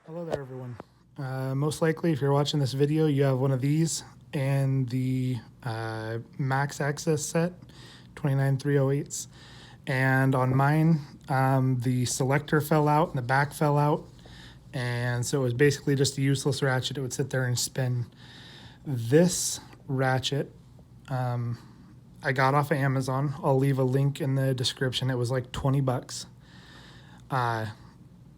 Hello there, everyone. Most likely, if you're watching this video, you have one of these and the Max Axess set, 29308s. And on mine, the selector fell out and the back fell out. And so it was basically just a useless ratchet. It would sit there and spin. This ratchet, I got off of Amazon. I'll leave a link in the description. It was like 20 bucks.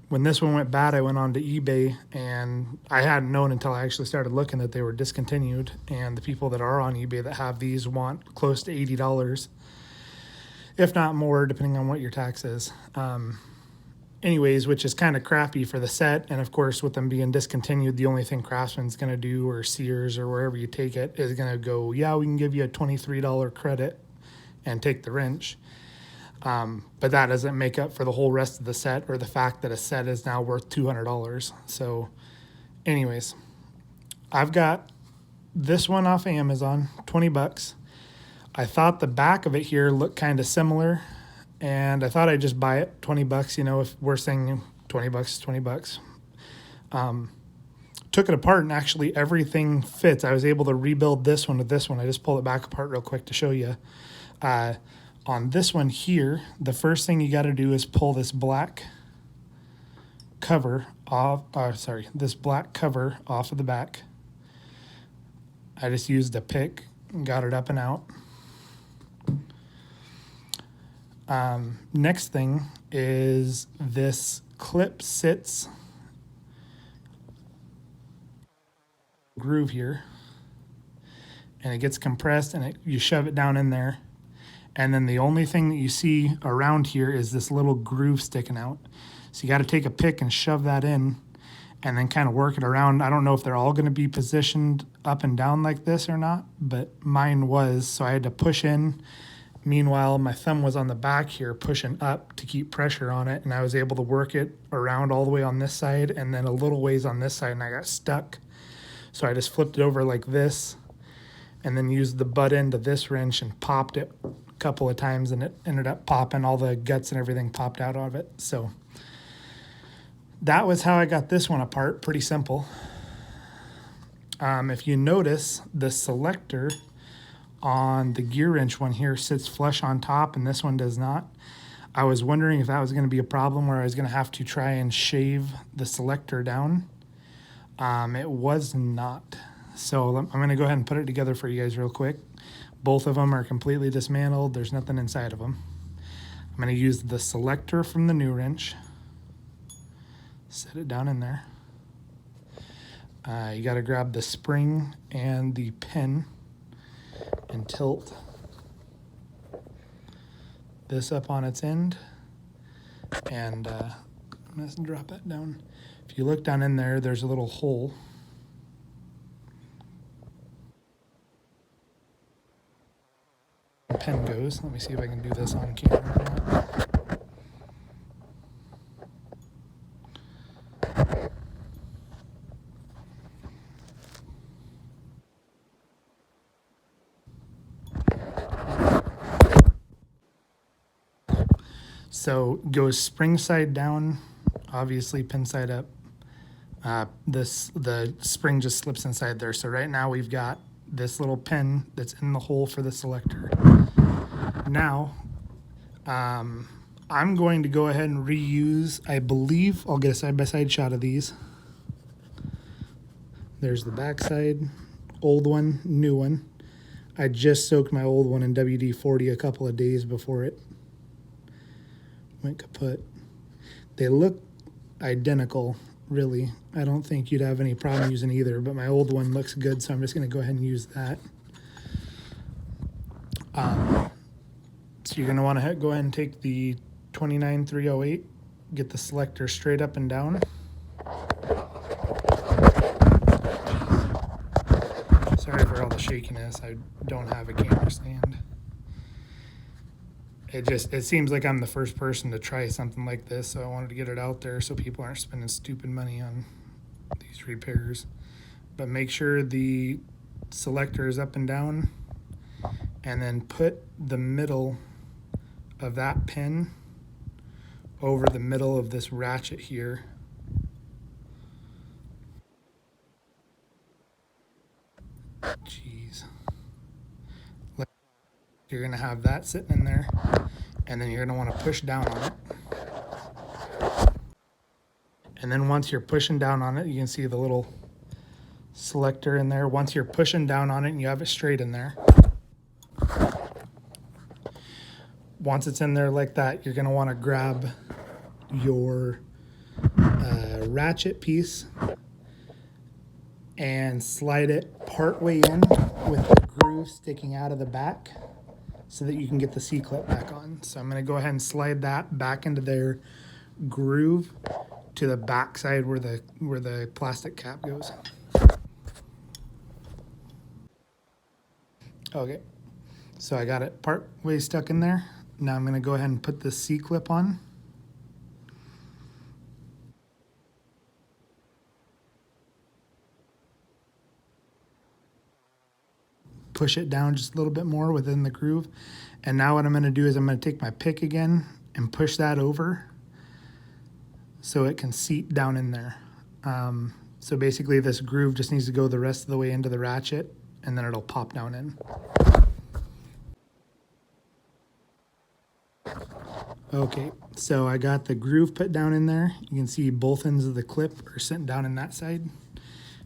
When this one went bad, I went on to eBay, and I hadn't known until I actually started looking that they were discontinued. And the people that are on eBay that have these want close to $80, if not more, depending on what your tax is. Anyways, which is kind of crappy for the set. And of course, with them being discontinued, the only thing Craftsman's going to do, or Sears, or wherever you take it, is going to go, yeah, we can give you a $23 credit and take the wrench. But that doesn't make up for the whole rest of the set, or the fact that a set is now worth $200. So anyways, I've got this one off of Amazon, 20 bucks. I thought the back of it here looked kind of similar, and I thought I'd just buy it, 20 bucks. You know, if we're saying 20 bucks, 20 bucks. Took it apart, and actually everything fits. I was able to rebuild this one with this one. I just pulled it back apart real quick to show you. On this one here, the first thing you got to do is pull this black cover off, this black cover off of the back. I just used a pick and got it up and out. Next thing is this clip sits groove here, and it gets compressed, and you shove it down in there. And then the only thing that you see around here is this little groove sticking out. So you got to take a pick and shove that in, and then kind of work it around. I don't know if they're all going to be positioned up and down like this or not, but mine was, so I had to push in. Meanwhile, my thumb was on the back here pushing up to keep pressure on it, and I was able to work it around all the way on this side and then a little ways on this side, and I got stuck. So I just flipped it over like this and then used the butt end of this wrench and popped it couple of times, and it ended up popping. All the guts and everything popped out of it. So that was how I got this one apart. Pretty simple. If you notice, the selector on the gear wrench one here sits flush on top, and this one does not. I was wondering if that was going to be a problem where I was going to have to try and shave the selector down. It was not. So I'm going to go ahead and put it together for you guys real quick. Both of them are completely dismantled. There's nothing inside of them. I'm going to use the selector from the new wrench. Set it down in there. You got to grab the spring and the pin and tilt this up on its end. And I'm going to drop that down. If you look down in there, there's a little hole. Pen goes. Let me see if I can do this on camera or not. So goes spring side down, obviously pin side up. The spring just slips inside there. So right now we've got this little pin that's in the hole for the selector. Now, I'm going to go ahead and reuse, I believe, I'll get a side-by-side shot of these. There's the back side, old one, new one. I just soaked my old one in WD-40 a couple of days before it went kaput. They look identical, really. I don't think you'd have any problem using either, but my old one looks good, so I'm just going to go ahead and use that. So you're going to want to go ahead and take the 29308, get the selector straight up and down. Sorry for all the shakiness. I don't have a camera stand. It seems like I'm the first person to try something like this, so I wanted to get it out there so people aren't spending stupid money on these repairs. But make sure the selector is up and down, and then put the middle of that pin over the middle of this ratchet here. You're gonna have that sitting in there, and then you're gonna wanna push down on it. And then once you're pushing down on it, you can see the little selector in there. Once you're pushing down on it and you have it straight in there, once it's in there like that, you're going to want to grab your ratchet piece and slide it part way in with the groove sticking out of the back so that you can get the C-clip back on. So I'm going to go ahead and slide that back into their groove to the back side where the plastic cap goes. Okay, so I got it part way stuck in there. Now I'm going to go ahead and put the C-clip on. Push it down just a little bit more within the groove. And now what I'm going to do is I'm going to take my pick again and push that over so it can seat down in there. So basically this groove just needs to go the rest of the way into the ratchet, and then it'll pop down in. Okay, so I got the groove put down in there. You can see both ends of the clip are sitting down in that side.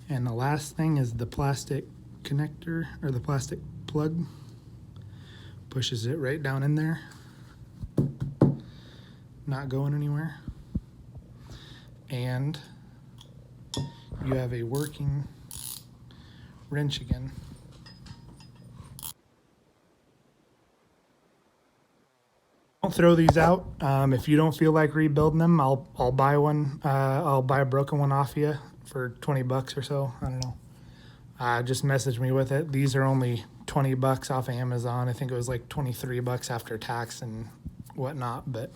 And the last thing is the plastic connector, or the plastic plug. Pushes it right down in there. Not going anywhere. And you have a working wrench again. Don't throw these out. If you don't feel like rebuilding them, I'll buy one. I'll buy a broken one off you for 20 bucks or so. I don't know. Just message me with it. These are only 20 bucks off of Amazon. I think it was like 23 bucks after tax and whatnot, but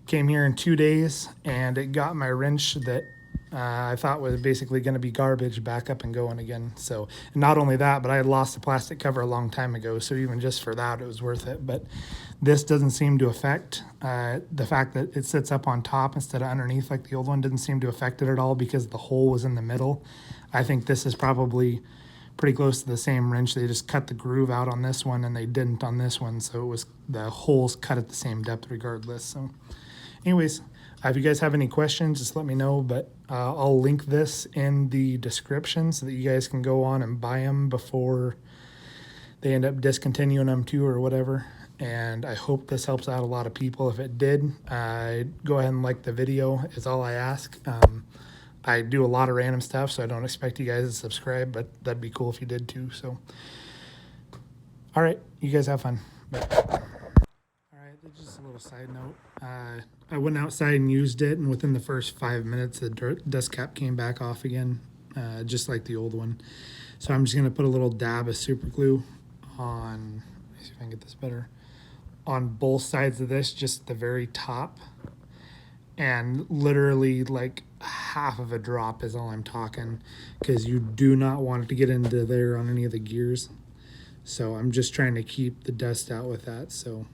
came here in 2 days and it got my wrench that I thought was basically going to be garbage back up and going again. So not only that, but I had lost the plastic cover a long time ago. So even just for that, it was worth it. But this doesn't seem to affect the fact that it sits up on top instead of underneath like the old one didn't seem to affect it at all because the hole was in the middle. I think this is probably pretty close to the same wrench. They just cut the groove out on this one and they didn't on this one. So it was the holes cut at the same depth regardless. So anyways, if you guys have any questions, just let me know, but I'll link this in the description so that you guys can go on and buy them before they end up discontinuing them too or whatever. And I hope this helps out a lot of people. If it did, go ahead and like the video is all I ask. I do a lot of random stuff, so I don't expect you guys to subscribe, but that'd be cool if you did too. So, all right, you guys have fun. Bye. All right, just a little side note. I went outside and used it, and within the first 5 minutes, the dust cap came back off again, just like the old one. So I'm just going to put a little dab of super glue on, let me see if I can get this better, on both sides of this, just the very top. And literally like half of a drop is all I'm talking, because you do not want it to get into there on any of the gears. So I'm just trying to keep the dust out with that. So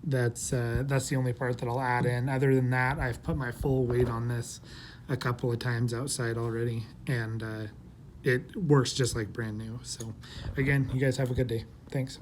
that's the only part that I'll add in. Other than that, I've put my full weight on this a couple of times outside already, and it works just like brand new. So again, you guys have a good day. Thanks.